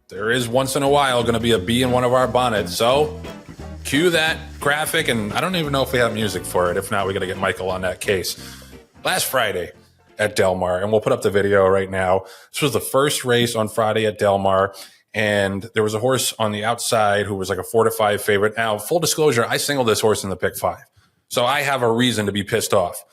there is once in a while going to be a bee in one of our bonnets. So cue that graphic, and I don't even know if we have music for it. If not, we got to get Michael on that case. Last Friday at Del Mar, and we'll put up the video right now. This was the first race on Friday at Del Mar, and there was a horse on the outside who was like a 4-5 favorite. Now, full disclosure, I singled this horse in the pick 5, so I have a reason to be pissed off.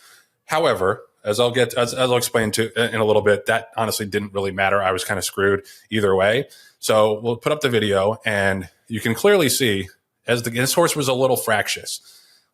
However, as I'll explain to in a little bit, that honestly didn't really matter. I was kind of screwed either way. So we'll put up the video, and you can clearly see this horse was a little fractious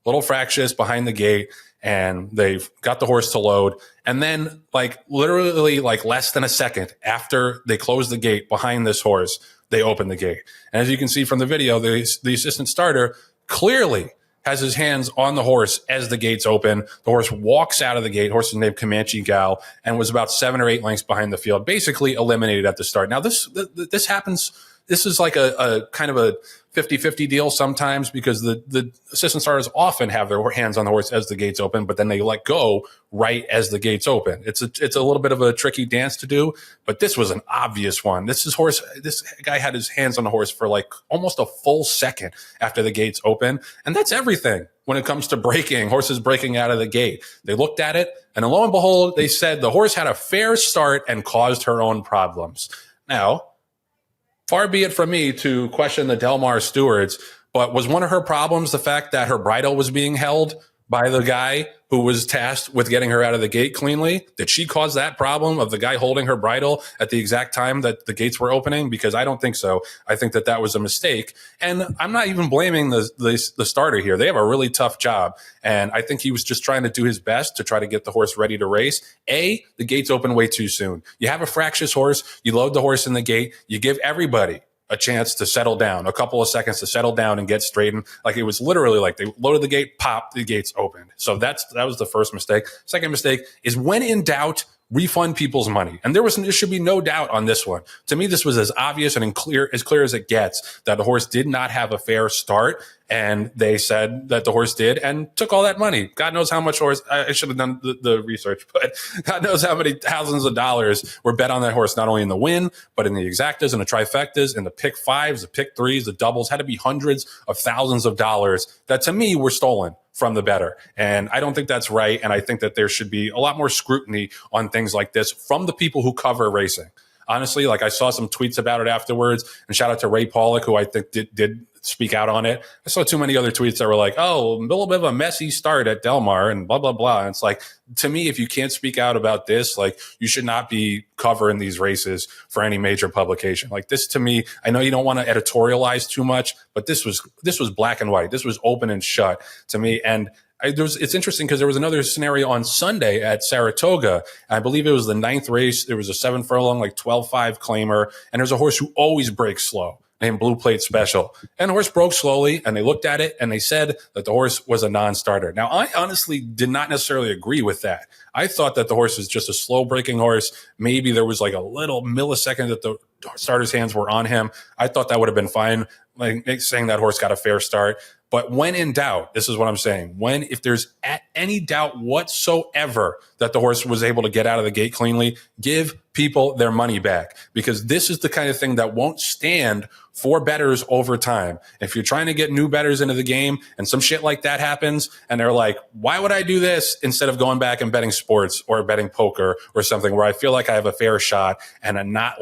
behind the gate, and they've got the horse to load. And then literally less than a second after they close the gate behind this horse, they open the gate. And as you can see from the video, the assistant starter clearly has his hands on the horse as the gates open. The horse walks out of the gate. Horse is named Comanche Gal and was about 7 or 8 lengths behind the field, basically eliminated at the start. Now, this happens. This is like a kind of a 50-50 deal sometimes, because the assistant starters often have their hands on the horse as the gates open, but then they let go right as the gates open. It's a little bit of a tricky dance to do, but this was an obvious one. This guy had his hands on the horse for like almost a full second after the gates open. And that's everything when it comes to horses breaking out of the gate. They looked at it, and lo and behold, they said the horse had a fair start and caused her own problems. Now, far be it from me to question the Del Mar stewards, but was one of her problems the fact that her bridle was being held by the guy who was tasked with getting her out of the gate cleanly? Did she cause that problem of the guy holding her bridle at the exact time that the gates were opening? Because I don't think so. I think that was a mistake. And I'm not even blaming the starter here. They have a really tough job. And I think he was just trying to do his best to try to get the horse ready to race. The gates open way too soon. You have a fractious horse. You load the horse in the gate. You give everybody a chance to settle down, a couple of seconds to settle down and get straightened. Like, it was literally like they loaded the gate, pop, the gates opened. So that was the first mistake. Second mistake is, when in doubt, refund people's money. And there should be no doubt on this one. To me, this was as obvious and clear as it gets, that the horse did not have a fair start. And they said that the horse did, and took all that money. God knows how much horse. I should have done the research, but God knows how many thousands of dollars were bet on that horse, not only in the win, but in the exactas and the trifectas and the pick 5s, the pick 3s, the doubles. Had to be hundreds of thousands of dollars that, to me, were stolen from the bettor. And I don't think that's right. And I think that there should be a lot more scrutiny on things like this from the people who cover racing. Honestly, I saw some tweets about it afterwards, and shout out to Ray Pollock, who I think did speak out on it. I saw too many other tweets that were like, oh, a little bit of a messy start at Del Mar and blah, blah, blah. And it's like, to me, if you can't speak out about this, you should not be covering these races for any major publication. This, to me, I know you don't want to editorialize too much, but this was black and white. This was open and shut to me. And it's interesting because there was another scenario on Sunday at Saratoga. I believe it was the 9th race. There was a 7 furlong, 12-5 claimer. And there's a horse who always breaks slow, named Blue Plate Special. And the horse broke slowly, and they looked at it, and they said that the horse was a non-starter. Now, I honestly did not necessarily agree with that. I thought that the horse was just a slow-breaking horse. Maybe there was a little millisecond that the starter's hands were on him. I thought that would have been fine, saying that horse got a fair start. But when in doubt, this is what I'm saying. If there's any doubt whatsoever that the horse was able to get out of the gate cleanly, give people their money back, because this is the kind of thing that won't stand for bettors over time. If you're trying to get new bettors into the game and some shit like that happens, and they're like, why would I do this instead of going back and betting sports or betting poker or something where I feel like I have a fair shot, and I'm not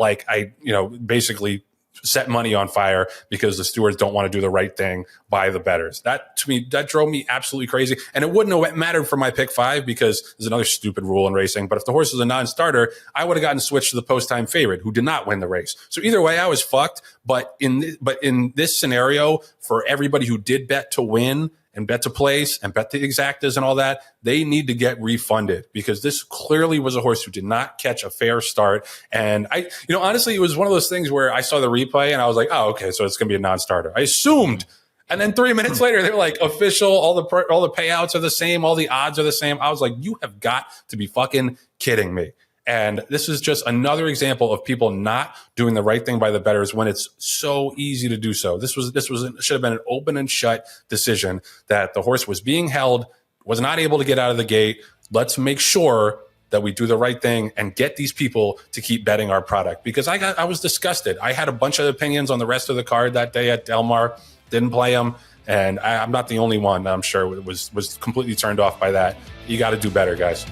basically set money on fire because the stewards don't want to do the right thing by the bettors. That, to me, that drove me absolutely crazy. And it wouldn't have mattered for my pick 5, because there's another stupid rule in racing. But if the horse was a non-starter, I would have gotten switched to the post-time favorite, who did not win the race. So either way, I was fucked. But in this scenario, for everybody who did bet to win and bet to place and bet the exactas and all that, they need to get refunded, because this clearly was a horse who did not catch a fair start. And honestly, it was one of those things where I saw the replay and I was like, oh, okay, so it's going to be a non-starter. I assumed. And then 3 minutes later, they're like, official, all the payouts are the same, all the odds are the same. I was like, you have got to be fucking kidding me. And this is just another example of people not doing the right thing by the bettors when it's so easy to do so. This should have been an open and shut decision that the horse was being held, was not able to get out of the gate. Let's make sure that we do the right thing and get these people to keep betting our product, because I was disgusted. I had a bunch of opinions on the rest of the card that day at Del Mar, didn't play them. And I'm not the only one, I'm sure, was completely turned off by that. You got to do better, guys.